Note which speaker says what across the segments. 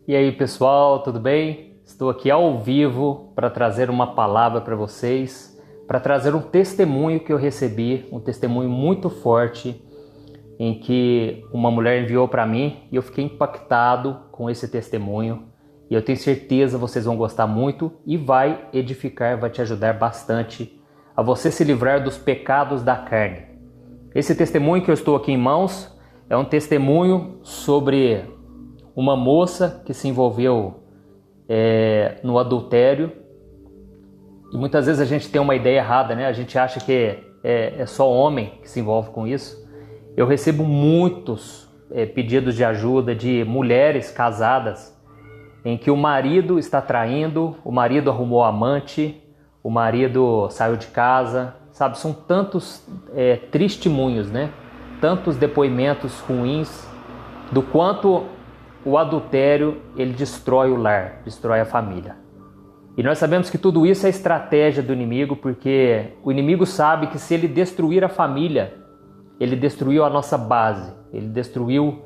Speaker 1: E aí pessoal, tudo bem? Estou aqui ao vivo para trazer uma palavra para vocês, para trazer um testemunho que eu recebi, um testemunho muito forte, em que uma mulher enviou para mim e eu fiquei impactado com esse testemunho. E eu tenho certeza vocês vão gostar muito e vai edificar, vai te ajudar bastante a você se livrar dos pecados da carne. Esse testemunho que eu estou aqui em mãos é um testemunho sobre uma moça que se envolveu no adultério. E muitas vezes a gente tem uma ideia errada, né? A gente acha que é só homem que se envolve com isso. Eu recebo muitos pedidos de ajuda de mulheres casadas em que o marido está traindo, o marido arrumou amante, o marido saiu de casa, sabe? São tantos testemunhos, né? Tantos depoimentos ruins do quanto o adultério ele destrói o lar, destrói a família. E nós sabemos que tudo isso é estratégia do inimigo, porque o inimigo sabe que se ele destruir a família, ele destruiu a nossa base, ele destruiu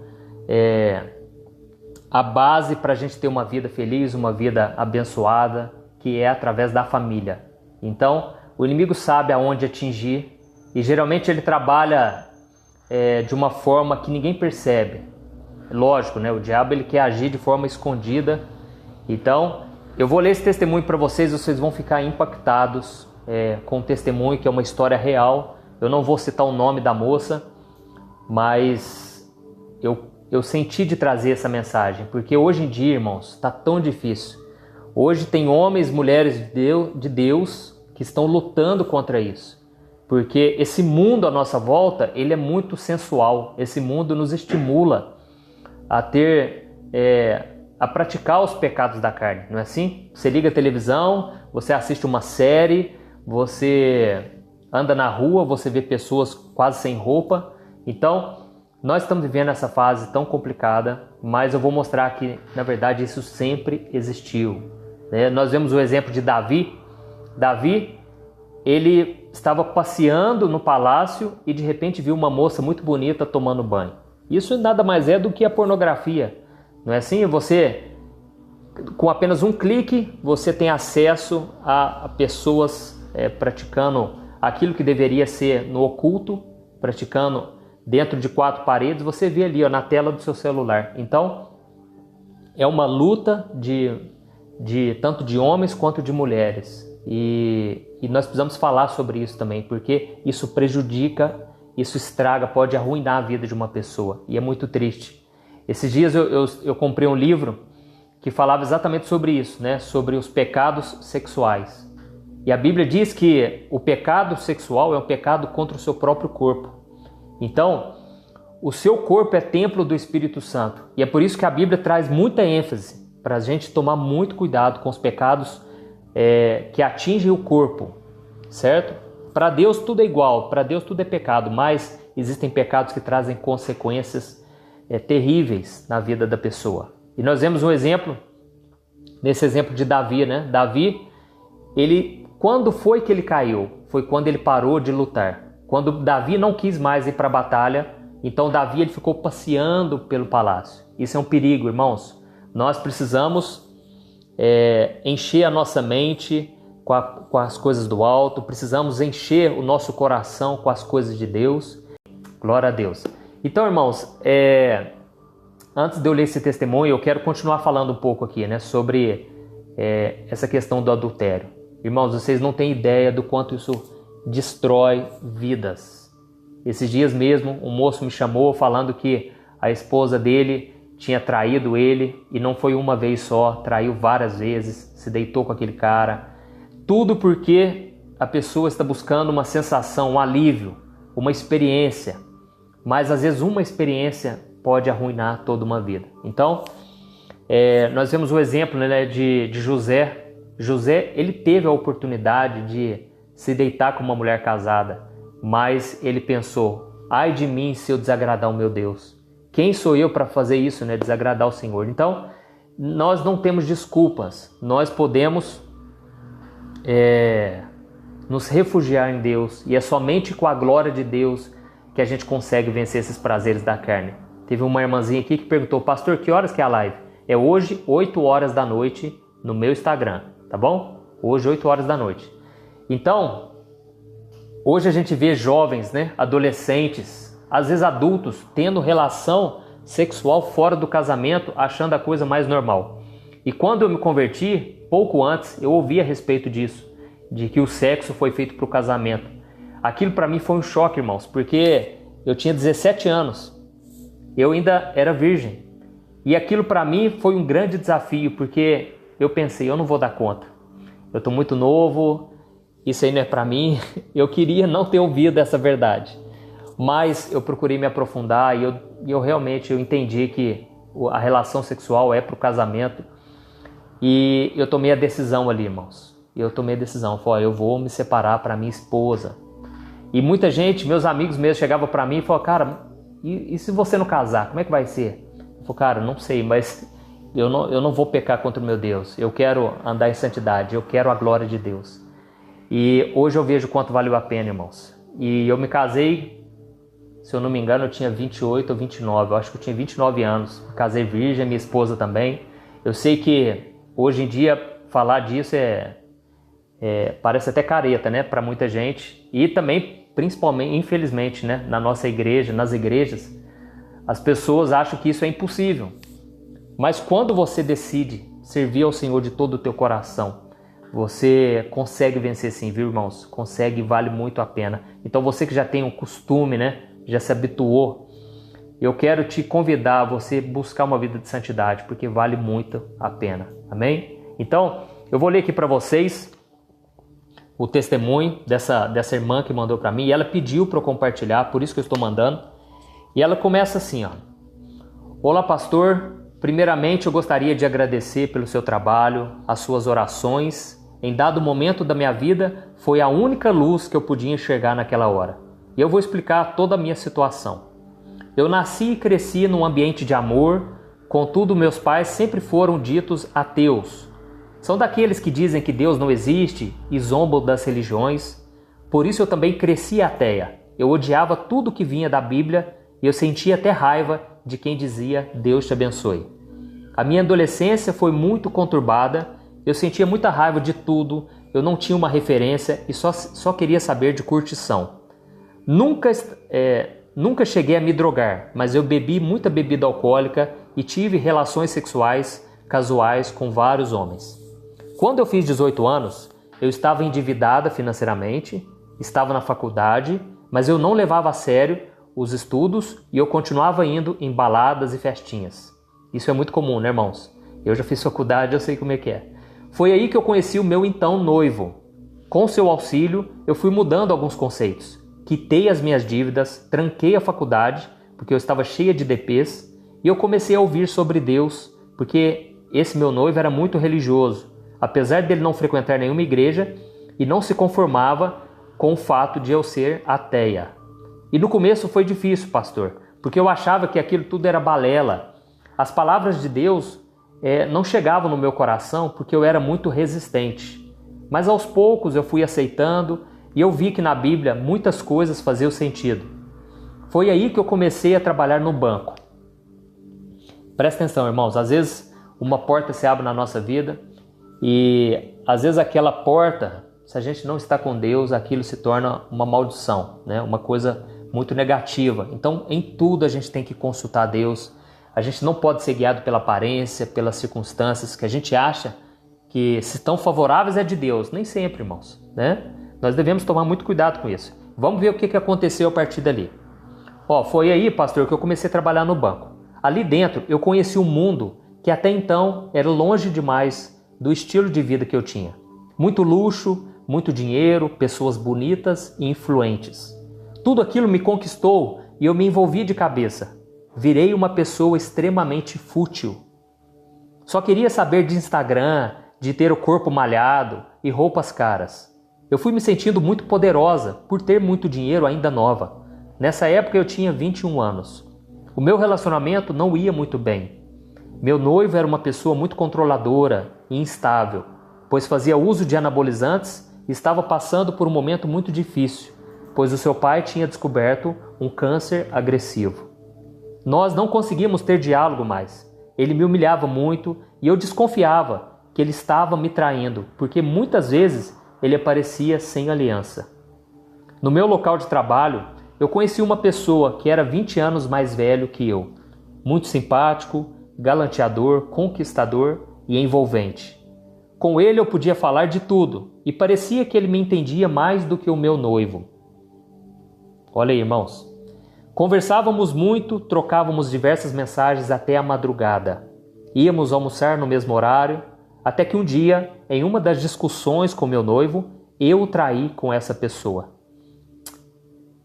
Speaker 1: a base para a gente ter uma vida feliz, uma vida abençoada, que é através da família. Então, o inimigo sabe aonde atingir e geralmente ele trabalha de uma forma que ninguém percebe. Lógico, né? O diabo ele quer agir de forma escondida. Então, eu vou ler esse testemunho para vocês, vocês vão ficar impactados com o testemunho, que é uma história real. Eu não vou citar o nome da moça, mas eu senti de trazer essa mensagem, porque hoje em dia, irmãos, está tão difícil. Hoje tem homens e mulheres de Deus que estão lutando contra isso, porque esse mundo à nossa volta, ele é muito sensual. Esse mundo nos estimula a praticar os pecados da carne, não é assim? Você liga a televisão, você assiste uma série, você anda na rua, você vê pessoas quase sem roupa. Então, nós estamos vivendo essa fase tão complicada, mas eu vou mostrar que, na verdade, isso sempre existiu. Nós vemos o exemplo de Davi. Davi, ele estava passeando no palácio e de repente viu uma moça muito bonita tomando banho. Isso nada mais é do que a pornografia, não é assim? Você, com apenas um clique, você tem acesso a pessoas praticando aquilo que deveria ser no oculto, praticando dentro de quatro paredes, você vê ali na tela do seu celular. Então, é uma luta tanto de homens quanto de mulheres. E nós precisamos falar sobre isso também, porque isso prejudica, isso estraga, pode arruinar a vida de uma pessoa. E é muito triste. Esses dias eu comprei um livro que falava exatamente sobre isso, né? Sobre os pecados sexuais. E a Bíblia diz que o pecado sexual é um pecado contra o seu próprio corpo. Então, o seu corpo é templo do Espírito Santo. E é por isso que a Bíblia traz muita ênfase para a gente tomar muito cuidado com os pecados que atingem o corpo, certo? Para Deus tudo é igual, para Deus tudo é pecado, mas existem pecados que trazem consequências terríveis na vida da pessoa. E nós vemos um exemplo, nesse exemplo de Davi, né? Davi, quando foi que ele caiu? Foi quando ele parou de lutar. Quando Davi não quis mais ir para a batalha, então Davi ele ficou passeando pelo palácio. Isso é um perigo, irmãos. Nós precisamos encher a nossa mente com as coisas do alto, precisamos encher o nosso coração com as coisas de Deus. Glória a Deus. Então, irmãos, antes de eu ler esse testemunho, eu quero continuar falando um pouco aqui, né, sobre essa questão do adultério. Irmãos, vocês não têm ideia do quanto isso destrói vidas. Esses dias mesmo, um moço me chamou falando que a esposa dele tinha traído ele, e não foi uma vez só, traiu várias vezes, se deitou com aquele cara. Tudo porque a pessoa está buscando uma sensação, um alívio, uma experiência. Mas às vezes uma experiência pode arruinar toda uma vida. Então, nós vemos o exemplo, né, de José. José, ele teve a oportunidade de se deitar com uma mulher casada, mas ele pensou: ai de mim se eu desagradar o meu Deus. Quem sou eu para fazer isso, né? Desagradar o Senhor. Então, nós não temos desculpas. Nós podemos nos refugiar em Deus. E é somente com a glória de Deus que a gente consegue vencer esses prazeres da carne. Teve uma irmãzinha aqui que perguntou: pastor, que horas que é a live? É hoje, 8 horas da noite, no meu Instagram, tá bom? Hoje, 8 horas da noite. Então, hoje a gente vê jovens, né, adolescentes, às vezes adultos, tendo relação sexual fora do casamento, achando a coisa mais normal. E quando eu me converti, pouco antes, eu ouvi a respeito disso, de que o sexo foi feito para o casamento. Aquilo para mim foi um choque, irmãos, porque eu tinha 17 anos, eu ainda era virgem. E aquilo para mim foi um grande desafio, porque eu pensei, eu não vou dar conta. Eu estou muito novo, isso aí não é para mim. Eu queria não ter ouvido essa verdade. Mas eu procurei me aprofundar e eu realmente entendi que a relação sexual é para o casamento. E eu tomei a decisão ali, irmãos. Eu tomei a decisão, falei, eu vou me separar para minha esposa. E muita gente, meus amigos mesmo, chegavam para mim e falavam, cara, e se você não casar, como é que vai ser? Eu falei, cara, não sei, mas eu não vou pecar contra o meu Deus. Eu quero andar em santidade, eu quero a glória de Deus. E hoje eu vejo quanto valeu a pena, irmãos. E eu me casei, se eu não me engano, eu tinha 28 ou 29. Eu acho que eu tinha 29 anos. Me casei virgem, minha esposa também. Eu sei que hoje em dia falar disso parece até careta, né, para muita gente. E também, principalmente, infelizmente, né, na nossa igreja, nas igrejas, as pessoas acham que isso é impossível. Mas quando você decide servir ao Senhor de todo o teu coração, você consegue vencer sim, viu, irmãos? Consegue, vale muito a pena. Então você que já tem um costume, né, já se habituou, eu quero te convidar a você buscar uma vida de santidade, porque vale muito a pena. Amém? Então, eu vou ler aqui para vocês o testemunho dessa irmã que mandou para mim, e ela pediu para eu compartilhar, por isso que eu estou mandando. E ela começa assim, ó. Olá, pastor. Primeiramente, eu gostaria de agradecer pelo seu trabalho, as suas orações. Em dado momento da minha vida, foi a única luz que eu podia enxergar naquela hora. E eu vou explicar toda a minha situação. Eu nasci e cresci num ambiente de amor, contudo, meus pais sempre foram ditos ateus. São daqueles que dizem que Deus não existe e zombam das religiões. Por isso eu também cresci ateia. Eu odiava tudo que vinha da Bíblia e eu sentia até raiva de quem dizia Deus te abençoe. A minha adolescência foi muito conturbada, eu sentia muita raiva de tudo, eu não tinha uma referência e só queria saber de curtição. Nunca cheguei a me drogar, mas eu bebi muita bebida alcoólica e tive relações sexuais casuais com vários homens. Quando eu fiz 18 anos, eu estava endividada financeiramente, estava na faculdade, mas eu não levava a sério os estudos e eu continuava indo em baladas e festinhas. Isso é muito comum, né, irmãos? Eu já fiz faculdade, eu sei como é que é. Foi aí que eu conheci o meu então noivo. Com seu auxílio, eu fui mudando alguns conceitos. Quitei as minhas dívidas, tranquei a faculdade, porque eu estava cheia de DPs, e eu comecei a ouvir sobre Deus, porque esse meu noivo era muito religioso, apesar dele não frequentar nenhuma igreja e não se conformava com o fato de eu ser ateia. E no começo foi difícil, pastor, porque eu achava que aquilo tudo era balela. As palavras de Deus não chegavam no meu coração porque eu era muito resistente. Mas aos poucos eu fui aceitando e eu vi que na Bíblia muitas coisas faziam sentido. Foi aí que eu comecei a trabalhar no banco. Presta atenção, irmãos, às vezes uma porta se abre na nossa vida e às vezes aquela porta, se a gente não está com Deus, aquilo se torna uma maldição, né? Uma coisa muito negativa. Então, em tudo a gente tem que consultar Deus. A gente não pode ser guiado pela aparência, pelas circunstâncias que a gente acha que se estão favoráveis é de Deus. Nem sempre, irmãos, né? Nós devemos tomar muito cuidado com isso. Vamos ver o que aconteceu a partir dali. Foi aí, pastor, que eu comecei a trabalhar no banco. Ali dentro eu conheci um mundo que até então era longe demais do estilo de vida que eu tinha. Muito luxo, muito dinheiro, pessoas bonitas e influentes. Tudo aquilo me conquistou e eu me envolvi de cabeça. Virei uma pessoa extremamente fútil. Só queria saber de Instagram, de ter o corpo malhado e roupas caras. Eu fui me sentindo muito poderosa por ter muito dinheiro ainda nova. Nessa época eu tinha 21 anos. O meu relacionamento não ia muito bem. Meu noivo era uma pessoa muito controladora e instável, pois fazia uso de anabolizantes e estava passando por um momento muito difícil, pois o seu pai tinha descoberto um câncer agressivo. Nós não conseguimos ter diálogo mais. ele me humilhava muito e eu desconfiava que ele estava me traindo, porque muitas vezes ele aparecia sem aliança. No meu local de trabalho, eu conheci uma pessoa que era 20 anos mais velho que eu, muito simpático, galanteador, conquistador e envolvente. Com ele eu podia falar de tudo e parecia que ele me entendia mais do que o meu noivo. Olha aí, irmãos. Conversávamos muito, trocávamos diversas mensagens até a madrugada. Íamos almoçar no mesmo horário, até que um dia, em uma das discussões com meu noivo, eu o traí com essa pessoa.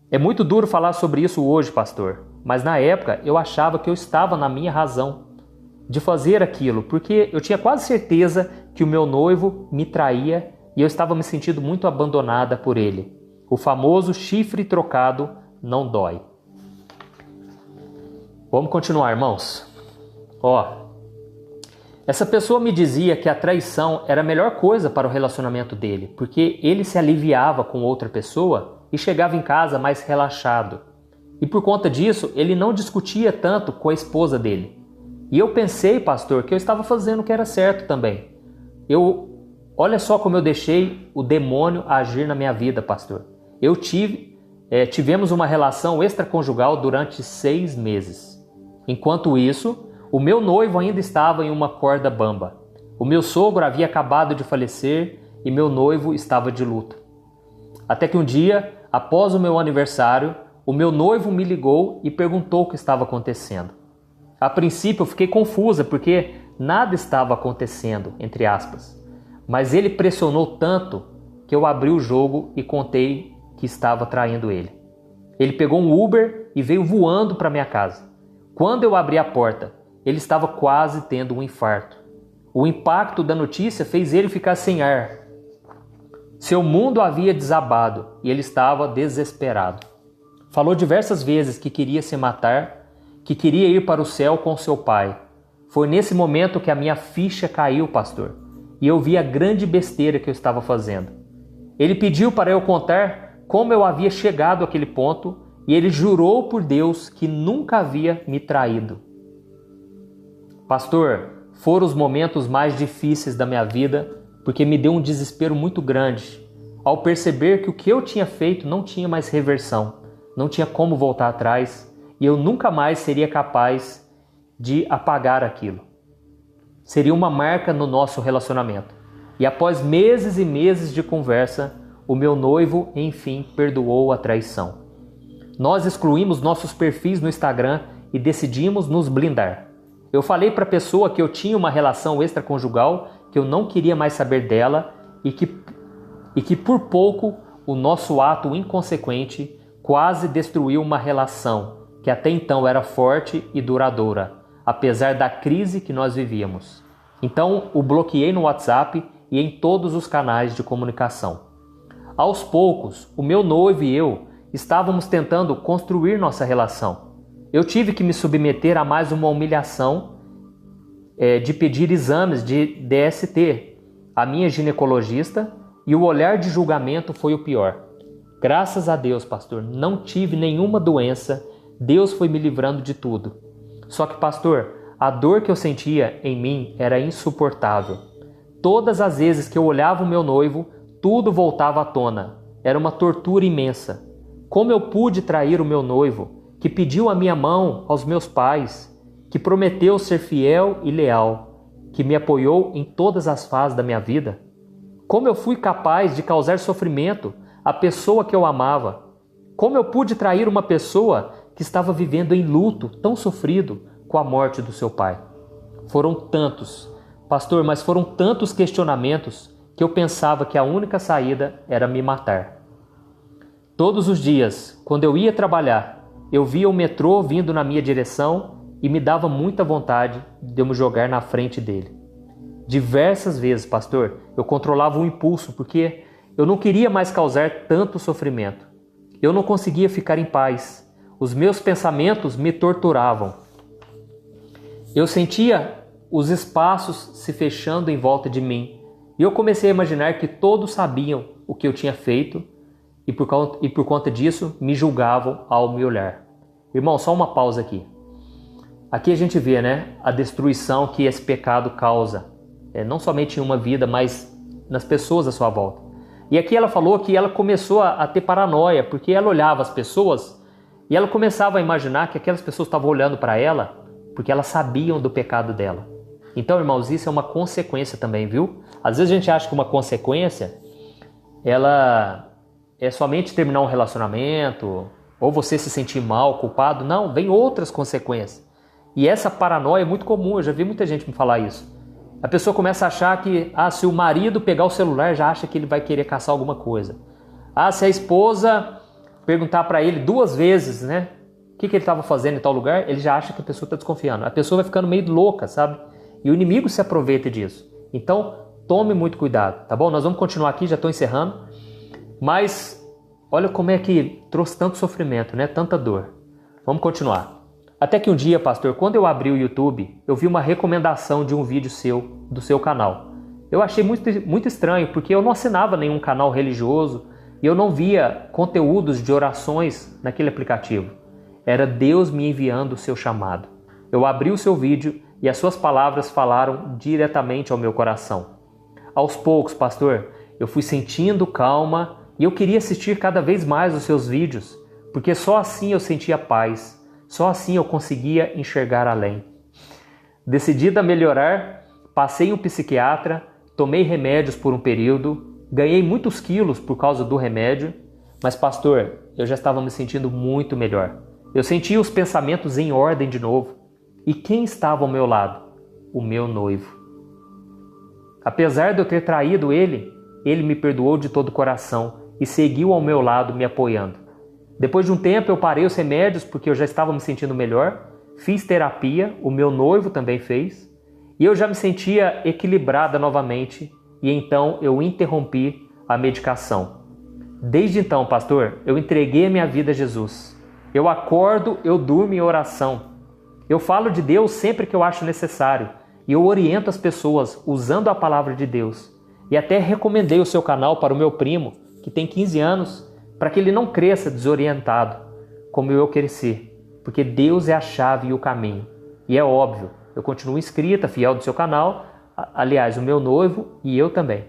Speaker 1: É muito duro falar sobre isso hoje, pastor, mas na época eu achava que eu estava na minha razão de fazer aquilo, porque eu tinha quase certeza que o meu noivo me traía e eu estava me sentindo muito abandonada por ele. O famoso chifre trocado não dói. Vamos continuar, irmãos. Essa pessoa me dizia que a traição era a melhor coisa para o relacionamento dele, porque ele se aliviava com outra pessoa e chegava em casa mais relaxado. E por conta disso, ele não discutia tanto com a esposa dele. E eu pensei, pastor, que eu estava fazendo o que era certo também. Olha só como eu deixei o demônio agir na minha vida, pastor. Tivemos uma relação extraconjugal durante 6 meses. Enquanto isso, o meu noivo ainda estava em uma corda bamba. O meu sogro havia acabado de falecer e meu noivo estava de luto. Até que um dia, após o meu aniversário, o meu noivo me ligou e perguntou o que estava acontecendo. A princípio eu fiquei confusa porque nada estava acontecendo, entre aspas. Mas ele pressionou tanto que eu abri o jogo e contei que estava traindo ele. Ele pegou um Uber e veio voando para minha casa. Quando eu abri a porta, ele estava quase tendo um infarto. O impacto da notícia fez ele ficar sem ar. Seu mundo havia desabado e ele estava desesperado. Falou diversas vezes que queria se matar, que queria ir para o céu com seu pai. Foi nesse momento que a minha ficha caiu, pastor, e eu vi a grande besteira que eu estava fazendo. Ele pediu para eu contar como eu havia chegado àquele ponto e ele jurou por Deus que nunca havia me traído. Pastor, foram os momentos mais difíceis da minha vida porque me deu um desespero muito grande ao perceber que o que eu tinha feito não tinha mais reversão, não tinha como voltar atrás e eu nunca mais seria capaz de apagar aquilo. Seria uma marca no nosso relacionamento. E após meses e meses de conversa, o meu noivo, enfim, perdoou a traição. Nós excluímos nossos perfis no Instagram e decidimos nos blindar. Eu falei para a pessoa que eu tinha uma relação extraconjugal, que eu não queria mais saber dela e que por pouco o nosso ato inconsequente quase destruiu uma relação que até então era forte e duradoura, apesar da crise que nós vivíamos. Então o bloqueei no WhatsApp e em todos os canais de comunicação. Aos poucos, o meu noivo e eu estávamos tentando construir nossa relação. Eu tive que me submeter a mais uma humilhação de pedir exames de DST. A minha ginecologista e o olhar de julgamento foi o pior. Graças a Deus, pastor, não tive nenhuma doença. Deus foi me livrando de tudo. Só que, pastor, a dor que eu sentia em mim era insuportável. Todas as vezes que eu olhava o meu noivo, tudo voltava à tona. Era uma tortura imensa. Como eu pude trair o meu noivo, que pediu a minha mão aos meus pais, que prometeu ser fiel e leal, que me apoiou em todas as fases da minha vida? Como eu fui capaz de causar sofrimento à pessoa que eu amava? Como eu pude trair uma pessoa que estava vivendo em luto, tão sofrido com a morte do seu pai? Foram tantos, pastor, mas foram tantos questionamentos que eu pensava que a única saída era me matar. Todos os dias, quando eu ia trabalhar, eu via o metrô vindo na minha direção e me dava muita vontade de eu me jogar na frente dele. Diversas vezes, pastor, eu controlava o impulso porque eu não queria mais causar tanto sofrimento. Eu não conseguia ficar em paz. Os meus pensamentos me torturavam. Eu sentia os espaços se fechando em volta de mim e eu comecei a imaginar que todos sabiam o que eu tinha feito e por conta disso me julgavam ao me olhar. Irmão, só uma pausa aqui. Aqui a gente vê, né, a destruição que esse pecado causa, não somente em uma vida, mas nas pessoas à sua volta. E aqui ela falou que ela começou a ter paranoia, porque ela olhava as pessoas e ela começava a imaginar que aquelas pessoas estavam olhando para ela porque elas sabiam do pecado dela. Então, irmãos, isso é uma consequência também, viu? Às vezes a gente acha que uma consequência, ela é somente terminar um relacionamento, ou você se sentir mal, culpado. Não, vem outras consequências. E essa paranoia é muito comum, eu já vi muita gente me falar isso. A pessoa começa a achar que, se o marido pegar o celular, já acha que ele vai querer caçar alguma coisa. Se a esposa perguntar para ele 2 vezes, né, o que ele estava fazendo em tal lugar, ele já acha que a pessoa está desconfiando. A pessoa vai ficando meio louca, sabe? E o inimigo se aproveita disso. Então, tome muito cuidado, tá bom? Nós vamos continuar aqui, já estou encerrando. Mas, olha como é que trouxe tanto sofrimento, né? Tanta dor. Vamos continuar. Até que um dia, pastor, quando eu abri o YouTube, eu vi uma recomendação de um vídeo seu, do seu canal. Eu achei muito estranho, porque eu não assinava nenhum canal religioso e eu não via conteúdos de orações naquele aplicativo. Era Deus me enviando o seu chamado. Eu abri o seu vídeo e as suas palavras falaram diretamente ao meu coração. Aos poucos, pastor, eu fui sentindo calma e eu queria assistir cada vez mais os seus vídeos, porque só assim eu sentia paz. Só assim eu conseguia enxergar além. Decidida a melhorar, passei em um psiquiatra, tomei remédios por um período, ganhei muitos quilos por causa do remédio, mas pastor, eu já estava me sentindo muito melhor. Eu sentia os pensamentos em ordem de novo. E quem estava ao meu lado? O meu noivo. Apesar de eu ter traído ele, ele me perdoou de todo o coração e seguiu ao meu lado me apoiando. Depois de um tempo eu parei os remédios porque eu já estava me sentindo melhor, fiz terapia, o meu noivo também fez, e eu já me sentia equilibrada novamente, e então eu interrompi a medicação. Desde então, pastor, eu entreguei a minha vida a Jesus. Eu acordo, eu durmo em oração. Eu falo de Deus sempre que eu acho necessário, e eu oriento as pessoas usando a palavra de Deus. E até recomendei o seu canal para o meu primo, que tem 15 anos, para que ele não cresça desorientado, como eu cresci, porque Deus é a chave e o caminho. E é óbvio, eu continuo inscrita, fiel do seu canal, aliás, o meu noivo e eu também.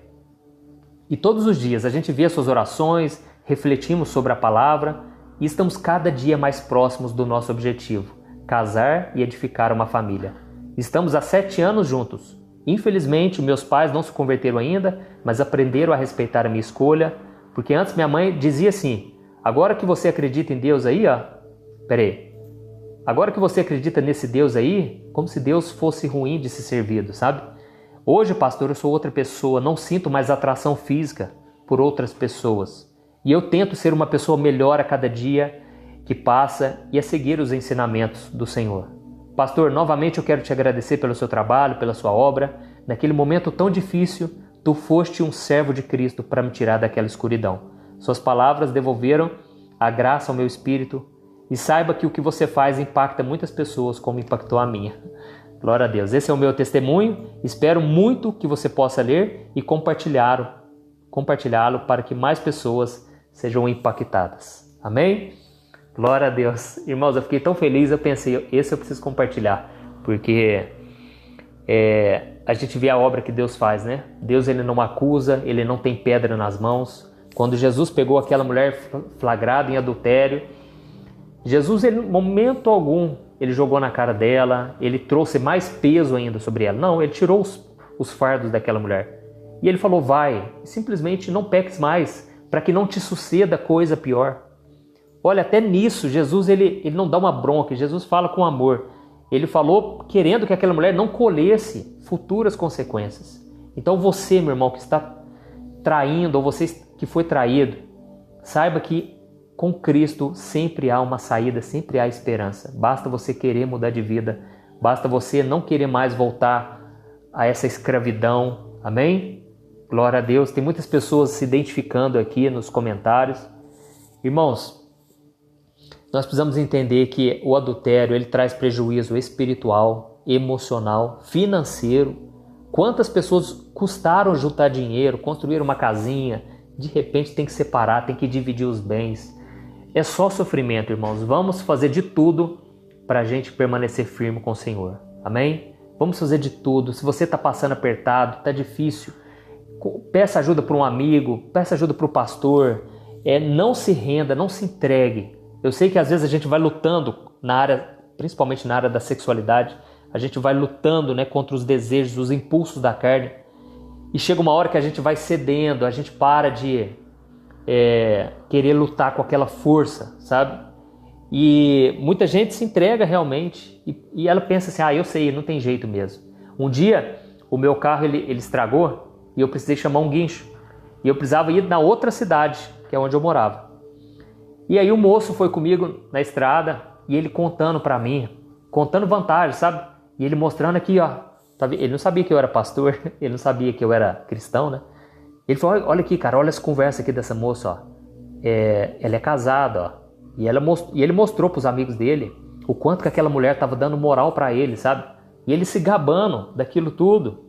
Speaker 1: E todos os dias a gente vê as suas orações, refletimos sobre a palavra e estamos cada dia mais próximos do nosso objetivo, casar e edificar uma família. Estamos há 7 anos juntos. Infelizmente, meus pais não se converteram ainda, mas aprenderam a respeitar a minha escolha. Porque antes minha mãe dizia assim, agora que você acredita em Deus aí, agora que você acredita nesse Deus aí, como se Deus fosse ruim de ser servido, sabe? Hoje, pastor, eu sou outra pessoa, não sinto mais atração física por outras pessoas. E eu tento ser uma pessoa melhor a cada dia que passa e a seguir os ensinamentos do Senhor. Pastor, novamente eu quero te agradecer pelo seu trabalho, pela sua obra. Naquele momento tão difícil, tu foste um servo de Cristo para me tirar daquela escuridão. Suas palavras devolveram a graça ao meu espírito e saiba que o que você faz impacta muitas pessoas como impactou a minha. Glória a Deus. Esse é o meu testemunho. Espero muito que você possa ler e compartilhá-lo para que mais pessoas sejam impactadas. Amém? Glória a Deus. Irmãos, eu fiquei tão feliz, eu pensei, esse eu preciso compartilhar, porque a gente vê a obra que Deus faz, né? Deus, ele não acusa, ele não tem pedra nas mãos. Quando Jesus pegou aquela mulher flagrada em adultério, Jesus, ele, em momento algum, ele jogou na cara dela, ele trouxe mais peso ainda sobre ela. Não, ele tirou os fardos daquela mulher. E ele falou, vai, simplesmente não peques mais, para que não te suceda coisa pior. Olha, até nisso, Jesus, ele não dá uma bronca, Jesus fala com amor. Ele falou querendo que aquela mulher não colhesse futuras consequências. Então você, meu irmão, que está traindo, ou você que foi traído, saiba que com Cristo sempre há uma saída, sempre há esperança. Basta você querer mudar de vida, basta você não querer mais voltar a essa escravidão. Amém? Glória a Deus. Tem muitas pessoas se identificando aqui nos comentários. Irmãos, nós precisamos entender que o adultério, ele traz prejuízo espiritual, emocional, financeiro. Quantas pessoas custaram juntar dinheiro, construir uma casinha, de repente tem que separar, tem que dividir os bens. É só sofrimento, irmãos. Vamos fazer de tudo para a gente permanecer firme com o Senhor. Amém? Vamos fazer de tudo. Se você está passando apertado, está difícil, peça ajuda para um amigo, peça ajuda para o pastor. Não se renda, não se entregue. Eu sei que às vezes a gente vai lutando na área, principalmente na área da sexualidade, a gente vai lutando, né, contra os desejos, os impulsos da carne. E chega uma hora que a gente vai cedendo, a gente para de querer lutar com aquela força, sabe? E muita gente se entrega realmente e ela pensa assim, eu sei, não tem jeito mesmo. Um dia o meu carro ele estragou e eu precisei chamar um guincho. E eu precisava ir na outra cidade, que é onde eu morava. E aí o moço foi comigo na estrada e ele contando pra mim, contando vantagens, sabe? E ele mostrando aqui, ó. Ele não sabia que eu era pastor, ele não sabia que eu era cristão, né? Ele falou, olha aqui, cara, olha essa conversa aqui dessa moça, ó. Ela é casada, ó. E ele mostrou pros amigos dele o quanto que aquela mulher estava dando moral para ele, sabe? E ele se gabando daquilo tudo.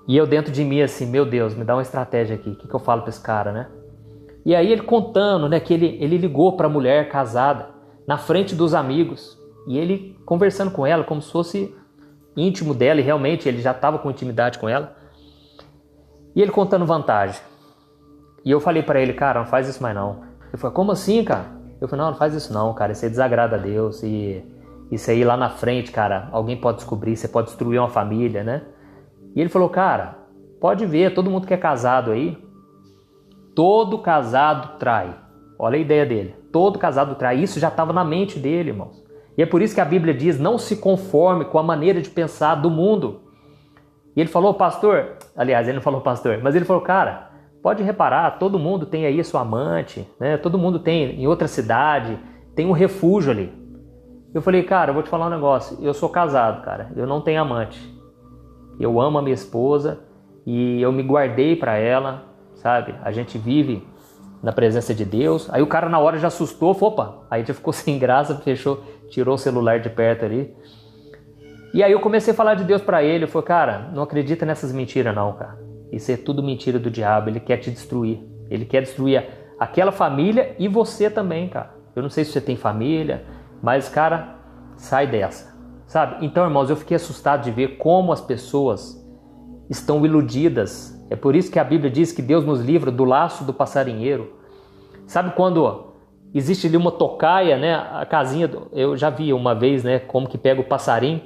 Speaker 1: E eu dentro de mim assim, meu Deus, me dá uma estratégia aqui. O que eu falo para esse cara, né? E aí ele contando, né, que ele ligou para a mulher casada na frente dos amigos. E ele conversando com ela como se fosse íntimo dela. E realmente ele já estava com intimidade com ela. E ele contando vantagem. E eu falei para ele, cara, não faz isso mais não. Ele falou, como assim, cara? Eu falei, não faz isso não, cara. Isso aí desagrada a Deus. E isso aí lá na frente, cara, alguém pode descobrir. Você pode destruir uma família, né? E ele falou, cara, pode ver, todo mundo que é casado aí, todo casado trai. Olha a ideia dele. Todo casado trai. Isso já estava na mente dele, irmãos. E é por isso que a Bíblia diz, não se conforme com a maneira de pensar do mundo. E ele falou, pastor, aliás, ele não falou pastor, mas ele falou, cara, pode reparar, todo mundo tem aí sua amante, né? Todo mundo tem em outra cidade, tem um refúgio ali. Eu falei, cara, eu vou te falar um negócio, eu sou casado, cara, eu não tenho amante. Eu amo a minha esposa e eu me guardei para ela, sabe? A gente vive na presença de Deus. Aí o cara na hora já assustou, opa, aí já ficou sem graça, fechou, tirou o celular de perto ali. E aí eu comecei a falar de Deus para ele, eu falei, cara, não acredita nessas mentiras não, cara. Isso é tudo mentira do diabo, ele quer te destruir. Ele quer destruir aquela família e você também, cara. Eu não sei se você tem família, mas, cara, sai dessa, sabe? Então, irmãos, eu fiquei assustado de ver como as pessoas estão iludidas. É por isso que a Bíblia diz que Deus nos livra do laço do passarinheiro. Sabe quando existe ali uma tocaia, né? A casinha, eu já vi uma vez, né? Como que pega o passarinho.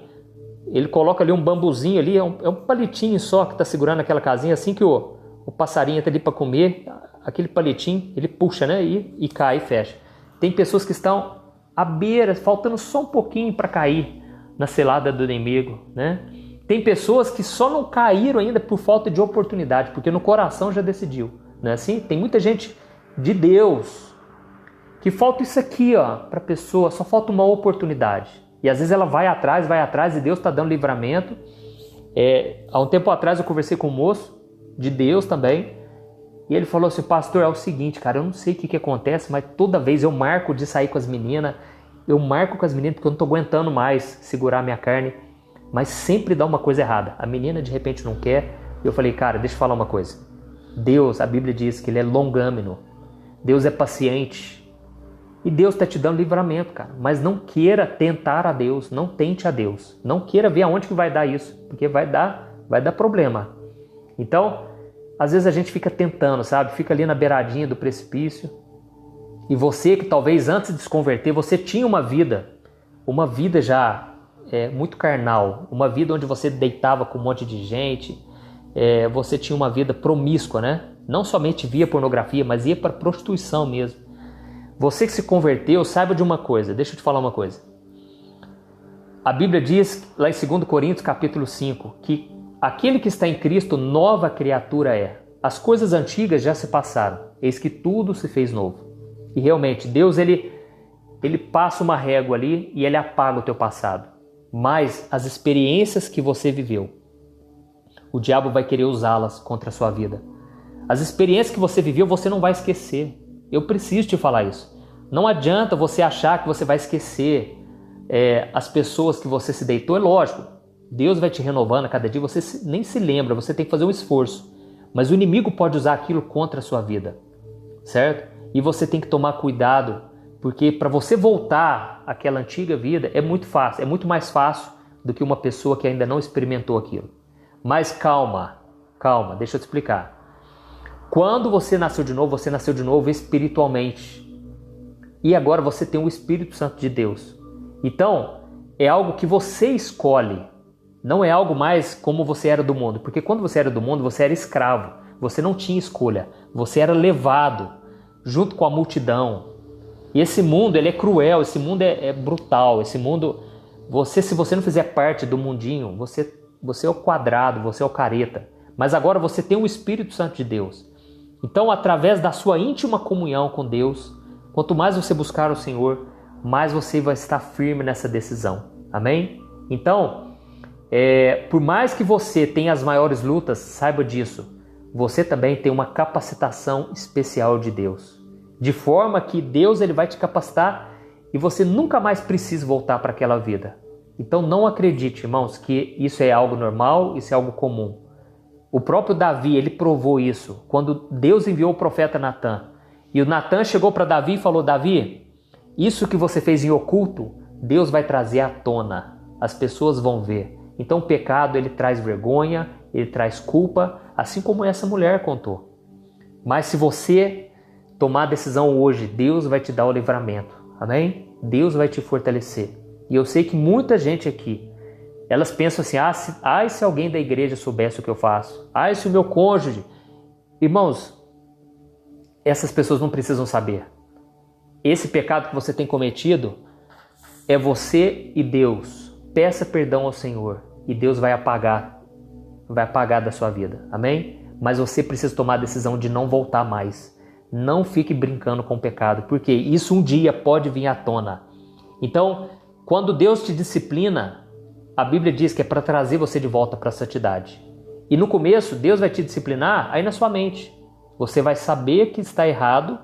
Speaker 1: Ele coloca ali um bambuzinho ali, é um palitinho só que está segurando aquela casinha. Assim que o passarinho está ali para comer, aquele palitinho, ele puxa, né? E cai e fecha. Tem pessoas que estão à beira, faltando só um pouquinho para cair na cilada do inimigo, né? Tem pessoas que só não caíram ainda por falta de oportunidade, porque no coração já decidiu, não é assim? Tem muita gente de Deus que falta isso aqui, ó, para a pessoa, só falta uma oportunidade. E às vezes ela vai atrás e Deus está dando livramento. Há um tempo atrás eu conversei com um moço de Deus também. E ele falou assim, pastor, é o seguinte, cara, eu não sei o que acontece, mas toda vez eu marco de sair com as meninas. Eu marco com as meninas porque eu não estou aguentando mais segurar a minha carne. Mas sempre dá uma coisa errada. A menina de repente não quer. E eu falei, cara, deixa eu falar uma coisa. Deus, a Bíblia diz que ele é longâmino. Deus é paciente. E Deus está te dando livramento, cara. Mas não queira tentar a Deus. Não tente a Deus. Não queira ver aonde que vai dar isso. Porque vai dar problema. Então, às vezes a gente fica tentando, sabe? Fica ali na beiradinha do precipício. E você que talvez antes de se converter, você tinha uma vida já muito carnal. Uma vida onde você deitava com um monte de gente. Você tinha uma vida promíscua, né? Não somente via pornografia, mas ia para prostituição mesmo. Você que se converteu, saiba de uma coisa, deixa eu te falar uma coisa. A Bíblia diz, lá em 2 Coríntios capítulo 5, que aquele que está em Cristo, nova criatura é. As coisas antigas já se passaram, eis que tudo se fez novo. E realmente, Deus ele passa uma régua ali e ele apaga o teu passado. Mas as experiências que você viveu, o diabo vai querer usá-las contra a sua vida. As experiências que você viveu, você não vai esquecer. Eu preciso te falar isso. Não adianta você achar que você vai esquecer as pessoas que você se deitou. É lógico, Deus vai te renovando a cada dia, você nem se lembra, você tem que fazer um esforço. Mas o inimigo pode usar aquilo contra a sua vida, certo? E você tem que tomar cuidado Porque para você voltar àquela antiga vida é muito fácil, é muito mais fácil do que uma pessoa que ainda não experimentou aquilo. Mas calma, deixa eu te explicar. Quando você nasceu de novo espiritualmente. E agora você tem o Espírito Santo de Deus. Então, é algo que você escolhe. Não é algo mais como você era do mundo. Porque quando você era do mundo, você era escravo. Você não tinha escolha. Você era levado junto com a multidão. E esse mundo, ele é cruel. Esse mundo é brutal. Esse mundo, se você não fizer parte do mundinho, você é o quadrado, você é o careta. Mas agora você tem o Espírito Santo de Deus. Então, através da sua íntima comunhão com Deus, quanto mais você buscar o Senhor, mais você vai estar firme nessa decisão. Amém? Então, por mais que você tenha as maiores lutas, saiba disso. Você também tem uma capacitação especial de Deus. De forma que Deus ele vai te capacitar e você nunca mais precisa voltar para aquela vida. Então não acredite, irmãos, que isso é algo normal, isso é algo comum. O próprio Davi, ele provou isso. Quando Deus enviou o profeta Natan. E o Natan chegou para Davi e falou: Davi, isso que você fez em oculto, Deus vai trazer à tona. As pessoas vão ver. Então o pecado, ele traz vergonha, ele traz culpa, assim como essa mulher contou. Mas se você tomar a decisão hoje, Deus vai te dar o livramento. Amém? Deus vai te fortalecer. E eu sei que muita gente aqui, elas pensam assim, se alguém da igreja soubesse o que eu faço. Se o meu cônjuge... Irmãos, essas pessoas não precisam saber. Esse pecado que você tem cometido é você e Deus. Peça perdão ao Senhor e Deus vai apagar da sua vida. Amém? Mas você precisa tomar a decisão de não voltar mais. Não fique brincando com o pecado, porque isso um dia pode vir à tona. Então, quando Deus te disciplina, a Bíblia diz que é para trazer você de volta para a santidade. E no começo, Deus vai te disciplinar aí na sua mente. Você vai saber que está errado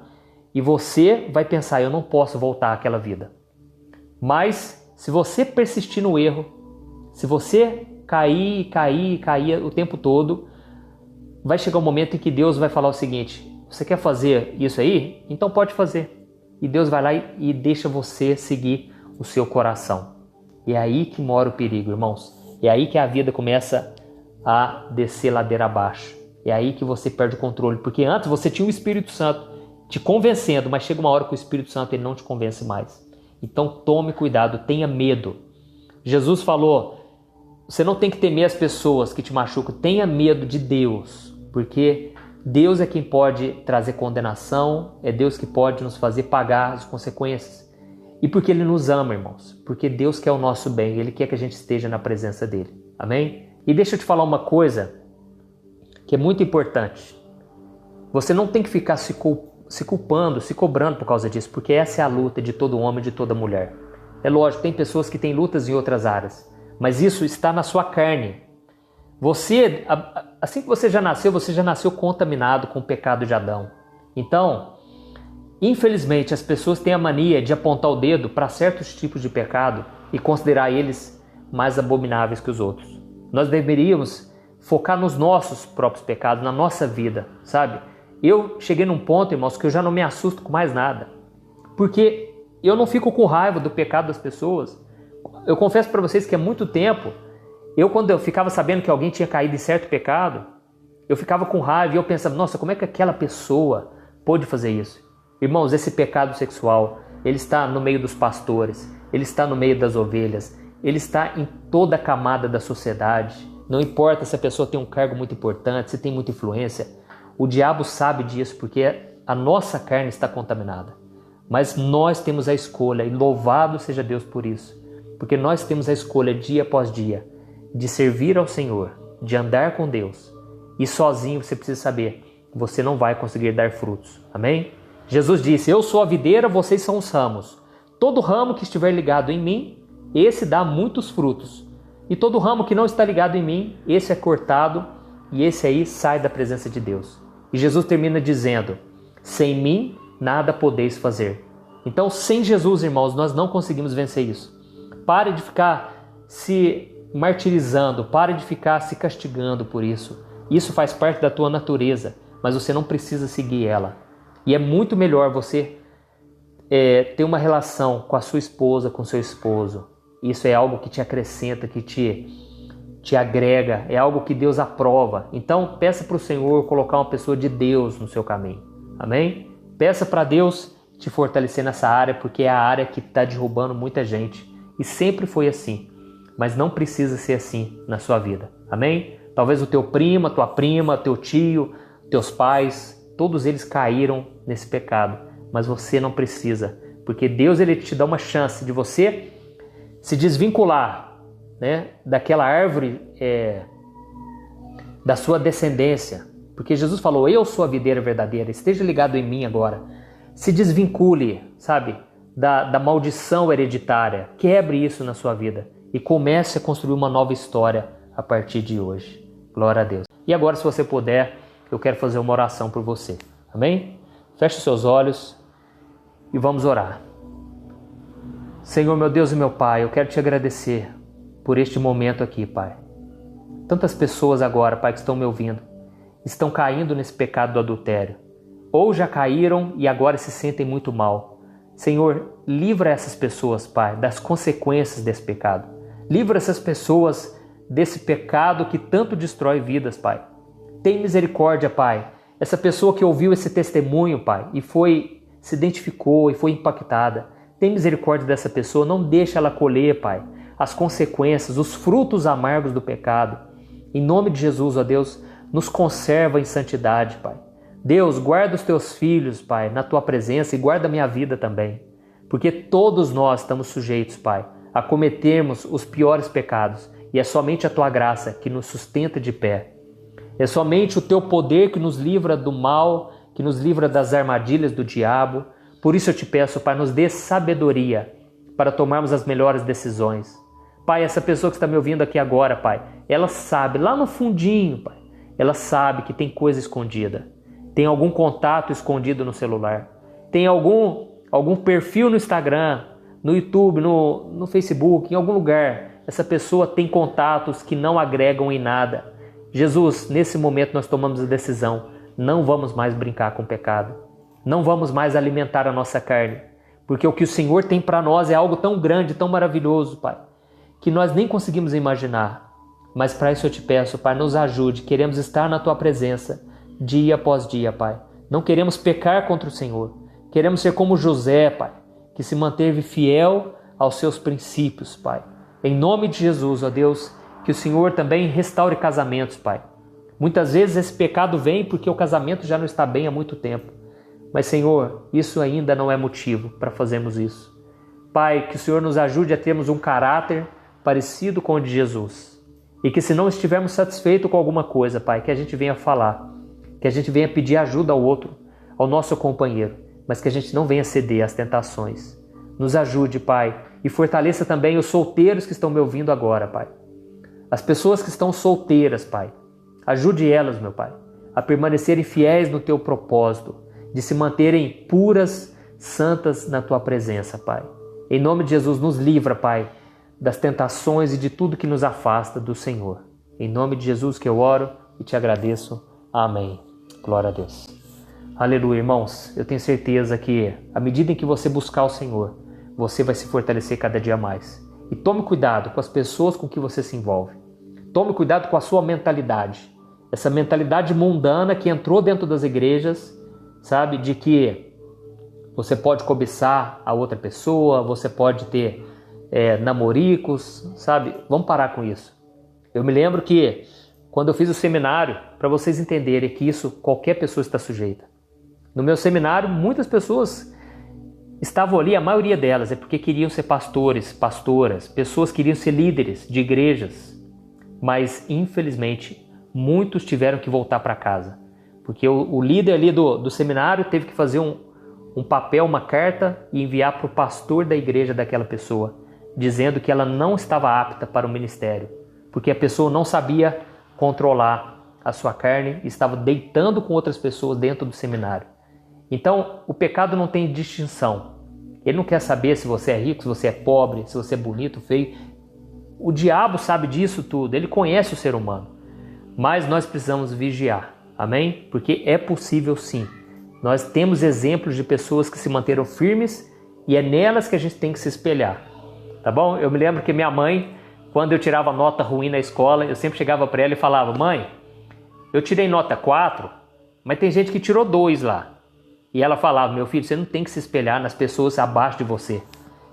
Speaker 1: e você vai pensar, eu não posso voltar àquela vida. Mas se você persistir no erro, se você cair o tempo todo, vai chegar um momento em que Deus vai falar o seguinte: você quer fazer isso aí? Então pode fazer. E Deus vai lá e deixa você seguir o seu coração. E é aí que mora o perigo, irmãos. É aí que a vida começa a descer ladeira abaixo. É aí que você perde o controle. Porque antes você tinha o Espírito Santo te convencendo, mas chega uma hora que o Espírito Santo ele não te convence mais. Então tome cuidado, tenha medo. Jesus falou, você não tem que temer as pessoas que te machucam, tenha medo de Deus. Porque Deus é quem pode trazer condenação, é Deus que pode nos fazer pagar as consequências. E porque Ele nos ama, irmãos. Porque Deus quer o nosso bem. Ele quer que a gente esteja na presença dEle. Amém? E deixa eu te falar uma coisa que é muito importante. Você não tem que ficar se culpando, se cobrando por causa disso. Porque essa é a luta de todo homem e de toda mulher. É lógico, tem pessoas que têm lutas em outras áreas. Mas isso está na sua carne. Você, assim que você já nasceu contaminado com o pecado de Adão. Então, infelizmente, as pessoas têm a mania de apontar o dedo para certos tipos de pecado e considerar eles mais abomináveis que os outros. Nós deveríamos focar nos nossos próprios pecados, na nossa vida, sabe? Eu cheguei num ponto, irmãos, que eu já não me assusto com mais nada. Porque eu não fico com raiva do pecado das pessoas. Eu confesso para vocês que há muito tempo, quando eu ficava sabendo que alguém tinha caído em certo pecado, eu ficava com raiva e eu pensava, nossa, como é que aquela pessoa pôde fazer isso? Irmãos, esse pecado sexual, ele está no meio dos pastores, ele está no meio das ovelhas, ele está em toda a camada da sociedade. Não importa se a pessoa tem um cargo muito importante, se tem muita influência, o diabo sabe disso porque a nossa carne está contaminada. Mas nós temos a escolha, e louvado seja Deus por isso, porque nós temos a escolha dia após dia de servir ao Senhor, de andar com Deus. E sozinho você precisa saber, você não vai conseguir dar frutos. Amém? Jesus disse, eu sou a videira, vocês são os ramos. Todo ramo que estiver ligado em mim, esse dá muitos frutos. E todo ramo que não está ligado em mim, esse é cortado e esse aí sai da presença de Deus. E Jesus termina dizendo, sem mim nada podeis fazer. Então, sem Jesus, irmãos, nós não conseguimos vencer isso. Pare de ficar se martirizando, pare de ficar se castigando por isso. Isso faz parte da tua natureza, mas você não precisa seguir ela. E é muito melhor você ter uma relação com a sua esposa, com o seu esposo. Isso é algo que te acrescenta, que te agrega, é algo que Deus aprova. Então peça para o Senhor colocar uma pessoa de Deus no seu caminho. Amém? Peça para Deus te fortalecer nessa área, porque é a área que está derrubando muita gente. E sempre foi assim. Mas não precisa ser assim na sua vida. Amém? Talvez o teu primo, a tua prima, teu tio, teus pais, todos eles caíram nesse pecado. Mas você não precisa. Porque Deus ele te dá uma chance de você se desvincular, né, daquela árvore da sua descendência. Porque Jesus falou, eu sou a videira verdadeira, esteja ligado em mim agora. Se desvincule, sabe, da maldição hereditária. Quebre isso na sua vida e comece a construir uma nova história a partir de hoje. Glória a Deus. E agora, se você puder, eu quero fazer uma oração por você. Amém? Feche os seus olhos e vamos orar. Senhor, meu Deus e meu Pai, eu quero te agradecer por este momento aqui, Pai. Tantas pessoas agora, Pai, que estão me ouvindo, estão caindo nesse pecado do adultério. Ou já caíram e agora se sentem muito mal. Senhor, livra essas pessoas, Pai, das consequências desse pecado. Livra essas pessoas desse pecado que tanto destrói vidas, Pai. Tem misericórdia, Pai. Essa pessoa que ouviu esse testemunho, Pai, e se identificou e foi impactada. Tem misericórdia dessa pessoa, não deixa ela colher, Pai, as consequências, os frutos amargos do pecado. Em nome de Jesus, ó Deus, nos conserva em santidade, Pai. Deus, guarda os teus filhos, Pai, na tua presença e guarda a minha vida também. Porque todos nós estamos sujeitos, Pai, a cometermos os piores pecados. E é somente a tua graça que nos sustenta de pé. É somente o teu poder que nos livra do mal, que nos livra das armadilhas do diabo. Por isso eu te peço, Pai, nos dê sabedoria para tomarmos as melhores decisões. Pai, essa pessoa que está me ouvindo aqui agora, Pai, ela sabe, lá no fundinho, Pai, ela sabe que tem coisa escondida. Tem algum contato escondido no celular. Tem algum perfil no Instagram, no YouTube, no Facebook, em algum lugar. Essa pessoa tem contatos que não agregam em nada. Jesus, nesse momento nós tomamos a decisão. Não vamos mais brincar com o pecado. Não vamos mais alimentar a nossa carne. Porque o que o Senhor tem para nós é algo tão grande, tão maravilhoso, Pai, que nós nem conseguimos imaginar. Mas para isso eu te peço, Pai, nos ajude. Queremos estar na tua presença dia após dia, Pai. Não queremos pecar contra o Senhor. Queremos ser como José, Pai, que se manteve fiel aos seus princípios, Pai. Em nome de Jesus, ó Deus, que o Senhor também restaure casamentos, Pai. Muitas vezes esse pecado vem porque o casamento já não está bem há muito tempo. Mas, Senhor, isso ainda não é motivo para fazermos isso. Pai, que o Senhor nos ajude a termos um caráter parecido com o de Jesus. E que se não estivermos satisfeitos com alguma coisa, Pai, que a gente venha falar, que a gente venha pedir ajuda ao outro, ao nosso companheiro, mas que a gente não venha ceder às tentações. Nos ajude, Pai, e fortaleça também os solteiros que estão me ouvindo agora, Pai. As pessoas que estão solteiras, Pai, ajude elas, meu Pai, a permanecerem fiéis no Teu propósito, de se manterem puras, santas na Tua presença, Pai. Em nome de Jesus, nos livra, Pai, das tentações e de tudo que nos afasta do Senhor. Em nome de Jesus que eu oro e te agradeço. Amém. Glória a Deus. Aleluia, irmãos. Eu tenho certeza que, à medida em que você buscar o Senhor, você vai se fortalecer cada dia mais. E tome cuidado com as pessoas com que você se envolve. Tome cuidado com a sua mentalidade. Essa mentalidade mundana que entrou dentro das igrejas, sabe? De que você pode cobiçar a outra pessoa, você pode ter namoricos, sabe? Vamos parar com isso. Eu me lembro que quando eu fiz o seminário, para vocês entenderem que isso qualquer pessoa está sujeita. No meu seminário, muitas pessoas estavam ali, a maioria delas é porque queriam ser pastores, pastoras, pessoas queriam ser líderes de igrejas. Mas, infelizmente, muitos tiveram que voltar para casa. Porque o líder ali do seminário teve que fazer um papel, uma carta e enviar para o pastor da igreja daquela pessoa, dizendo que ela não estava apta para o ministério, porque a pessoa não sabia controlar a sua carne e estava deitando com outras pessoas dentro do seminário. Então, o pecado não tem distinção. Ele não quer saber se você é rico, se você é pobre, se você é bonito, feio. O diabo sabe disso tudo, ele conhece o ser humano. Mas nós precisamos vigiar, amém? Porque é possível sim. Nós temos exemplos de pessoas que se manteram firmes E é nelas que a gente tem que se espelhar, tá bom? Eu me lembro que minha mãe, quando eu tirava nota ruim na escola, eu sempre chegava para ela e falava: mãe, eu tirei nota 4, mas tem gente que tirou 2 lá. E ela falava: meu filho, você não tem que se espelhar nas pessoas abaixo de você.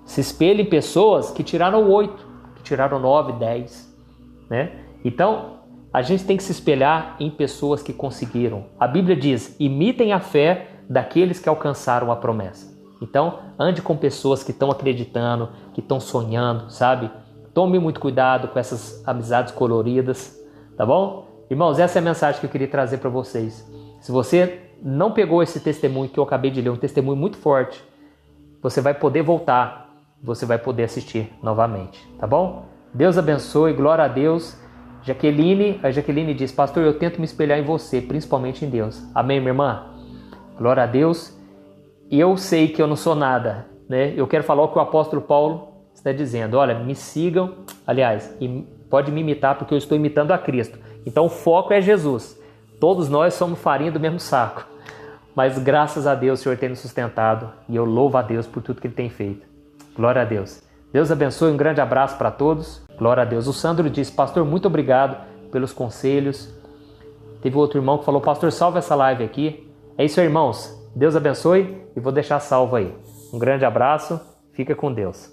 Speaker 1: Se espelhe em pessoas que tiraram 8, que tiraram 9, 10, né? Então, a gente tem que se espelhar em pessoas que conseguiram. A Bíblia diz: imitem a fé daqueles que alcançaram a promessa. Então, ande com pessoas que estão acreditando, que estão sonhando, sabe? Tome muito cuidado com essas amizades coloridas, tá bom? Irmãos, essa é a mensagem que eu queria trazer para vocês. Se você não pegou esse testemunho que eu acabei de ler, um testemunho muito forte, você vai poder voltar, você vai poder assistir novamente, tá bom? Deus abençoe, glória a Deus. A Jaqueline diz: pastor, eu tento me espelhar em você, principalmente em Deus. Amém, minha irmã? Glória a Deus. E eu sei que eu não sou nada, né? Eu quero falar o que o apóstolo Paulo está dizendo: olha, me sigam, aliás, e pode me imitar porque eu estou imitando a Cristo. Então o foco é Jesus. Todos nós somos farinha do mesmo saco. Mas graças a Deus o Senhor tem nos sustentado e eu louvo a Deus por tudo que Ele tem feito. Glória a Deus. Deus abençoe, um grande abraço para todos. Glória a Deus. O Sandro disse: pastor, muito obrigado pelos conselhos. Teve outro irmão que falou: pastor, salva essa live aqui. É isso aí, irmãos. Deus abençoe e vou deixar salvo aí. Um grande abraço. Fica com Deus.